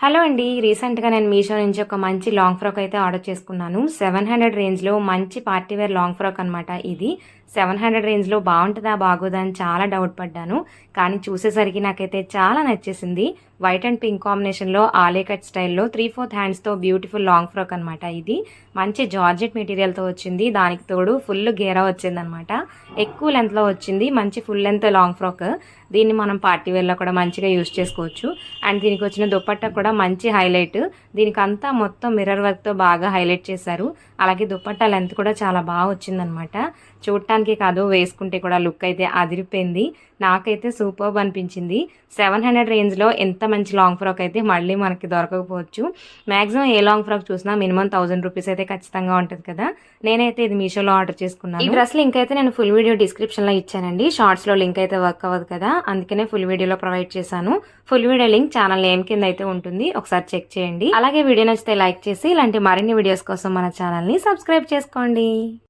Hello అండి. రీసెంట్‌గా నేను మీషో నుంచి ఒక మంచి లాంగ్ ఫ్రాక్ అయితే ఆర్డర్ చేసుకున్నాను. 700 రేంజ్‌లో మంచి పార్టీ వేర్ లాంగ్ ఫ్రాక్ అనమాట ఇది. 700 రేంజ్‌లో బావుంటదా? బాగోదా? అని చాలా డౌట్ పడ్డాను. కానీ చూసేసరికి నాకైతే చాలా నచ్చేసింది. వైట్ అండ్ పింక్ కాంబినేషన్‌లో ఆలియా కట్ స్టైల్‌లో 3/4 హ్యాండ్స్‌తో బ్యూటిఫుల్ లాంగ్ ఫ్రాక్ అనమాట ఇది. మంచి జార్జెట్ మెటీరియల్‌తో వచ్చింది. దానికి తోడు ఫుల్ గేరా వచ్చిందనమాట. ఎక్కువ లెంత్‌లో వచ్చింది. మంచి ఫుల్ లెంత్ లాంగ్ ఫ్రాక్. దీన్ని మనం పార్టీ వేర్‌లో కూడా మంచిగా యూజ్ చేసుకోవచ్చు. అండ్ దీనికి వచ్చిన దుపట్టా కూడా మంచి హైలైట్. దీనికంతా మొత్తం మిర్రర్ వర్క్‌తో బాగా హైలైట్ చేశారు. అలాగే దుపట్టా లెంత్ కూడా చాలా బాగా వచ్చిందనమాట. చూడటానికి కాదు, వేసుకుంటే కూడా లుక్ అయితే అదిరిపోయింది. నాకైతే సూపర్బ్ అనిపించింది. 700 రేంజ్‌లో ఎంత మంచి లాంగ్ ఫ్రాక్ అయితే మళ్ళీ మనకి దొరకకపోవచ్చు. మాక్సిమం ఏ లాంగ్ ఫ్రాక్ చూసినా మినిమం 1000 రూపీస్ అయితే ఖచ్చితంగా ఉంటది కదా! నేనైతే ఇది మీషోలో ఆర్డర్ చేసుకున్నాను. ఈ డ్రెస్ లింక్ అయితే నేను ఫుల్ వీడియో డిస్క్రిప్షన్‌లో ఇచ్చానండి. షార్ట్స్‌లో లింక్ అయితే వర్క్ అవ్వదు కదా! అందుకనే ఫుల్ వీడియోలో ప్రొవైడ్ చేశాను. Full video link channel name కింద అయితే ఉంటుంది. ఒకసారి చెక్ చేయండి. అలాగే వీడియో నచ్చితే లైక్ చేసి ఇలాంటి మరిన్ని వీడియోస్ కోసం మన ఛానల్‌ని సబ్స్క్రైబ్ చేసుకోండి.